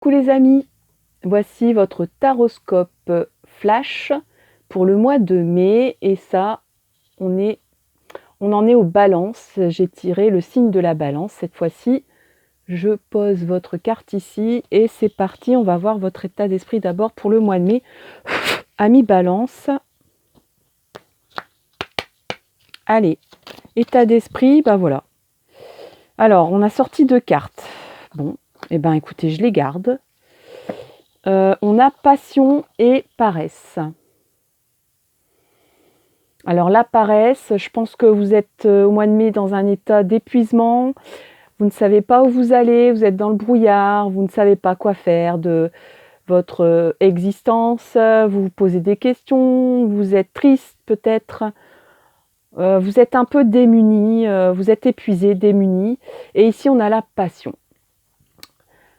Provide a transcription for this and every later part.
Coucou les amis, voici votre taroscope flash pour le mois de mai et ça, on en est aux balances. J'ai tiré le signe de la balance cette fois-ci. Je pose votre carte ici et c'est parti, on va voir votre état d'esprit d'abord pour le mois de mai. Amis balance. Allez, état d'esprit, bah voilà. Alors, on a sorti 2 cartes. Bon, et ben écoutez, je les garde. On a passion et paresse. Alors la paresse, je pense que vous êtes au mois de mai dans un état d'épuisement. Vous ne savez pas où vous allez, vous êtes dans le brouillard, vous ne savez pas quoi faire de votre existence. Vous vous posez des questions, vous êtes triste peut-être. Vous êtes un peu démuni, vous êtes épuisé, démuni. Et ici, on a la passion.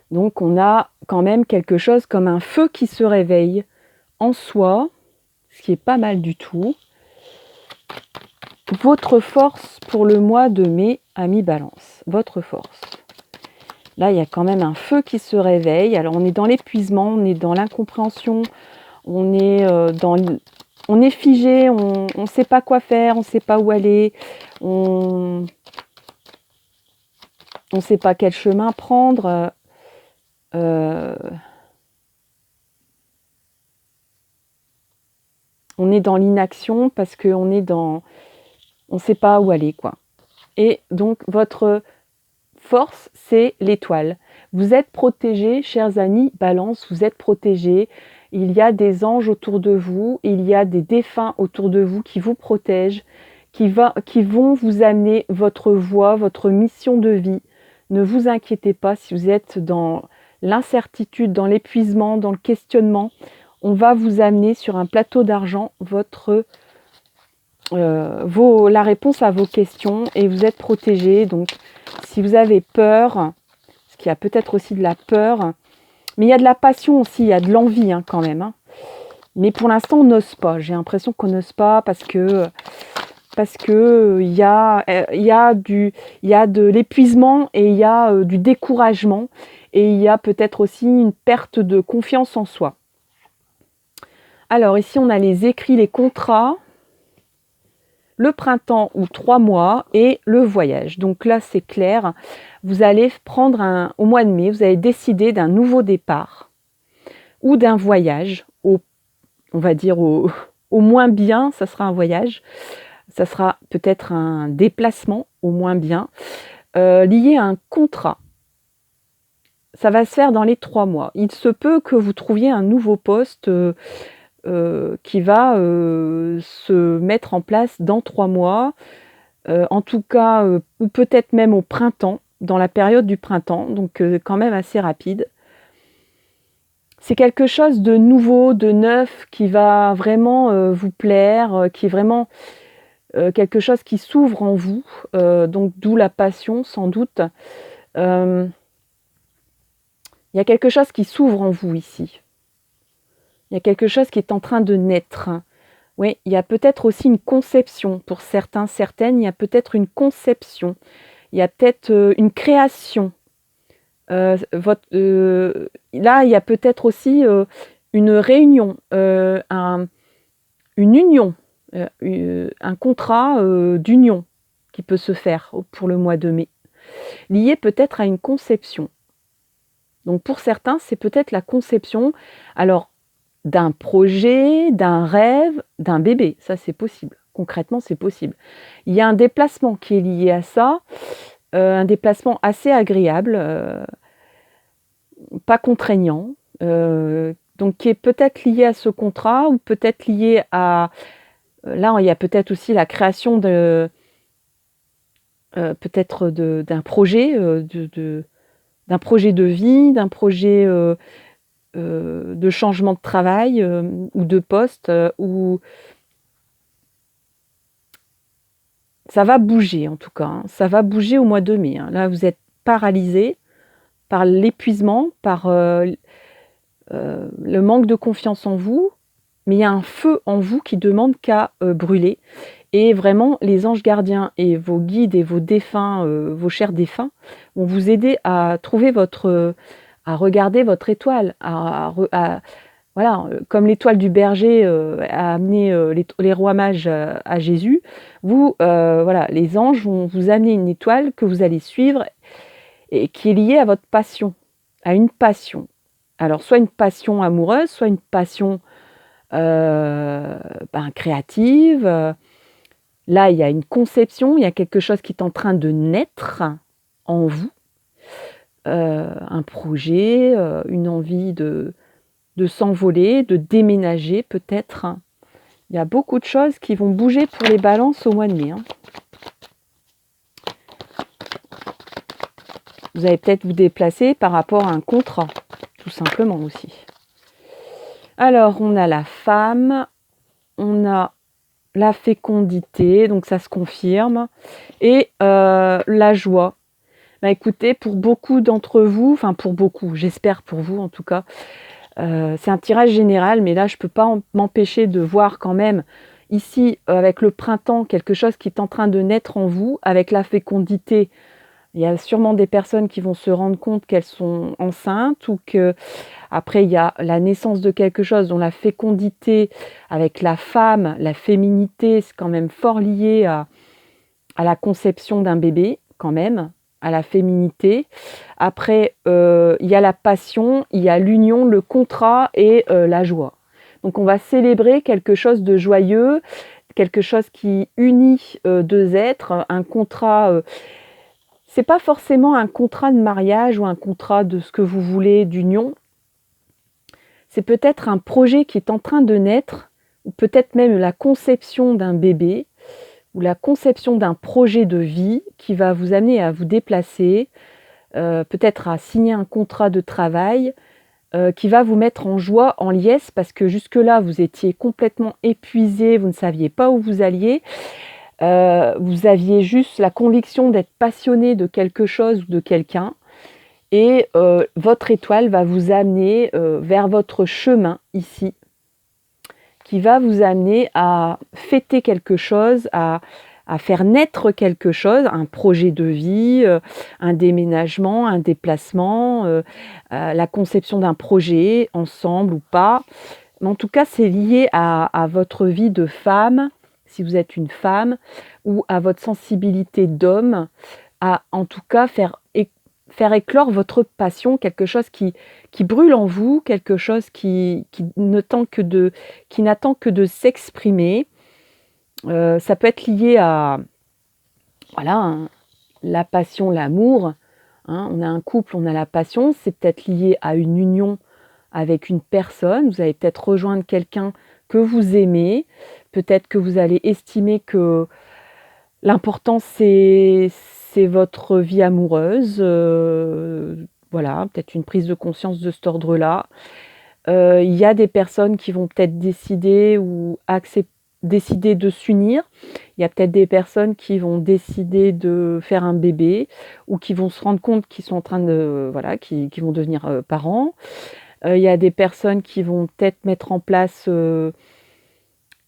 Donc on a quand même quelque chose comme un feu qui se réveille en soi, ce qui est pas mal du tout. Votre force pour le mois de mai, amis balance, votre force. Là, il y a quand même un feu qui se réveille. Alors on est dans l'épuisement, on est dans l'incompréhension, on est figé, on ne sait pas quoi faire, on ne sait pas où aller, on ne sait pas quel chemin prendre. On est dans l'inaction parce qu'on est dans... On ne sait pas où aller, quoi. Et donc, votre force, c'est l'étoile. Vous êtes protégés, chers amis, balance, vous êtes protégés. Il y a des anges autour de vous, il y a des défunts autour de vous qui vous protègent, qui vont vous amener votre voie, votre mission de vie. Ne vous inquiétez pas si vous êtes dans l'incertitude, dans l'épuisement, dans le questionnement. On va vous amener sur un plateau d'argent la réponse à vos questions et vous êtes protégés. Donc, si vous avez peur, parce qu'il y a peut-être aussi de la peur, mais il y a de la passion aussi, il y a de l'envie quand même. Mais pour l'instant, on n'ose pas. J'ai l'impression qu'on n'ose pas parce que il y a de l'épuisement et il y a du découragement et il y a peut-être aussi une perte de confiance en soi. Alors ici, on a les écrits, les contrats, le printemps ou 3 mois et le voyage. Donc là, c'est clair. Vous allez prendre au mois de mai, vous allez décider d'un nouveau départ ou d'un voyage, on va dire au moins bien, ça sera un voyage. Ça sera peut-être un déplacement, au moins bien, lié à un contrat. Ça va se faire dans les 3 mois. Il se peut que vous trouviez un nouveau poste qui va se mettre en place dans 3 mois, en tout cas, ou peut-être même au printemps, dans la période du printemps, donc quand même assez rapide. C'est quelque chose de nouveau, de neuf, qui va vraiment vous plaire, qui est vraiment quelque chose qui s'ouvre en vous, donc d'où la passion sans doute. Il y a quelque chose qui s'ouvre en vous ici. Il y a quelque chose qui est en train de naître. Oui, il y a peut-être aussi une conception pour certains, certaines. Il y a peut-être une conception. Il y a peut-être une création. Là, il y a peut-être aussi une réunion, une union, un contrat d'union qui peut se faire pour le mois de mai, lié peut-être à une conception. Donc pour certains, c'est peut-être la conception. Alors, d'un projet, d'un rêve, d'un bébé. Ça, c'est possible. Concrètement, c'est possible. Il y a un déplacement qui est lié à ça, un déplacement assez agréable, pas contraignant, donc qui est peut-être lié à ce contrat ou peut-être lié à... Là, il y a peut-être aussi la création peut-être d'un projet, d'un projet de vie, d'un projet... de changement de travail ou de poste où ça va bouger en tout cas. Ça va bouger au mois de mai. Là, vous êtes paralysé par l'épuisement, par le manque de confiance en vous, mais il y a un feu en vous qui demande qu'à brûler. Et vraiment, les anges gardiens et vos guides et vos défunts, vos chers défunts, vont vous aider à trouver à regarder votre étoile, voilà, comme l'étoile du berger a amené les rois mages à Jésus, vous, voilà, les anges vont vous amener une étoile que vous allez suivre et qui est liée à votre passion, à une passion. Alors, soit une passion amoureuse, soit une passion créative. Là, il y a une conception, il y a quelque chose qui est en train de naître en vous. Un projet, une envie de s'envoler, de déménager peut-être. Il y a beaucoup de choses qui vont bouger pour les balances au mois de mai. Vous allez peut-être vous déplacer par rapport à un contrat, tout simplement aussi. Alors, on a la femme, on a la fécondité, donc ça se confirme, et la joie. Écoutez, pour beaucoup d'entre vous, enfin pour beaucoup, j'espère pour vous en tout cas, c'est un tirage général, mais là je ne peux pas m'empêcher de voir quand même ici avec le printemps quelque chose qui est en train de naître en vous, avec la fécondité. Il y a sûrement des personnes qui vont se rendre compte qu'elles sont enceintes ou que après il y a la naissance de quelque chose dont la fécondité avec la femme, la féminité, c'est quand même fort lié à la conception d'un bébé quand même, à la féminité. Après il y a la passion, il y a l'union, le contrat et la joie. Donc on va célébrer quelque chose de joyeux, quelque chose qui unit deux êtres, un contrat. C'est pas forcément un contrat de mariage ou un contrat de ce que vous voulez d'union. C'est peut-être un projet qui est en train de naître, ou peut-être même la conception d'un bébé, ou la conception d'un projet de vie qui va vous amener à vous déplacer, peut-être à signer un contrat de travail, qui va vous mettre en joie, en liesse, parce que jusque-là, vous étiez complètement épuisé, vous ne saviez pas où vous alliez. Vous aviez juste la conviction d'être passionné de quelque chose ou de quelqu'un et votre étoile va vous amener vers votre chemin ici qui va vous amener à fêter quelque chose, à faire naître quelque chose, un projet de vie, un déménagement, un déplacement, la conception d'un projet ensemble ou pas. Mais en tout cas, c'est lié à votre vie de femme, si vous êtes une femme, ou à votre sensibilité d'homme, à en tout cas faire éclore votre passion, quelque chose qui brûle en vous, quelque chose qui n'attend que de s'exprimer. Ça peut être lié à voilà, la passion, l'amour. On a un couple, on a la passion, c'est peut-être lié à une union avec une personne. Vous allez peut-être rejoindre quelqu'un que vous aimez. Peut-être que vous allez estimer que l'important, c'est votre vie amoureuse. Voilà, peut-être une prise de conscience de cet ordre-là. Il y a des personnes qui vont peut-être décider de s'unir. Il y a peut-être des personnes qui vont décider de faire un bébé ou qui vont se rendre compte qu'ils sont en train de... Voilà, qui vont devenir parents. Il y a des personnes qui vont peut-être mettre en place...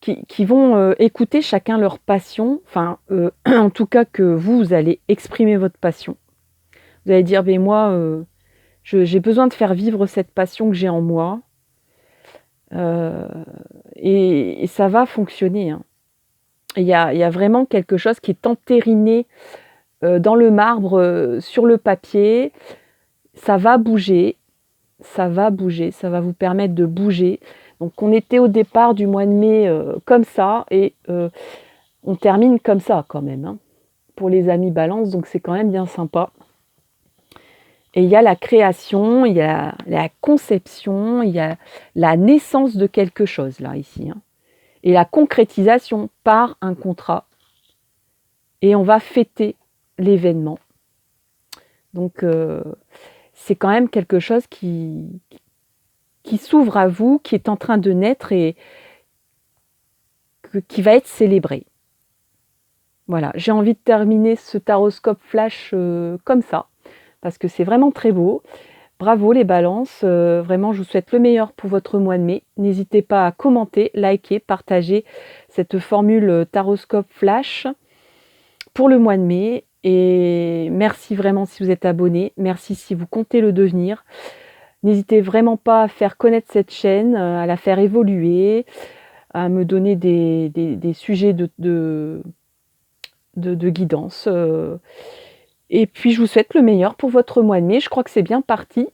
qui vont écouter chacun leur passion, enfin, en tout cas que vous allez exprimer votre passion. Vous allez dire, mais moi, j'ai besoin de faire vivre cette passion que j'ai en moi, et ça va fonctionner. Il y a vraiment quelque chose qui est entériné dans le marbre, sur le papier. Ça va bouger, ça va vous permettre de bouger. Donc on était au départ du mois de mai comme ça et on termine comme ça quand même pour les amis balance, donc c'est quand même bien sympa. Et il y a la création, il y a la conception, il y a la naissance de quelque chose là ici. Et la concrétisation par un contrat. Et on va fêter l'événement. Donc c'est quand même quelque chose qui s'ouvre à vous, qui est en train de naître et qui va être célébré. Voilà, j'ai envie de terminer ce taroscope flash comme ça, parce que c'est vraiment très beau. Bravo les balances, vraiment je vous souhaite le meilleur pour votre mois de mai. N'hésitez pas à commenter, liker, partager cette formule taroscope flash pour le mois de mai. Et merci vraiment si vous êtes abonné, merci si vous comptez le devenir. N'hésitez vraiment pas à faire connaître cette chaîne, à la faire évoluer, à me donner des sujets de guidance. Et puis je vous souhaite le meilleur pour votre mois de mai. Je crois que c'est bien parti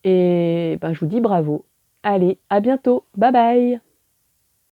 et ben, je vous dis bravo. Allez, à bientôt. Bye bye.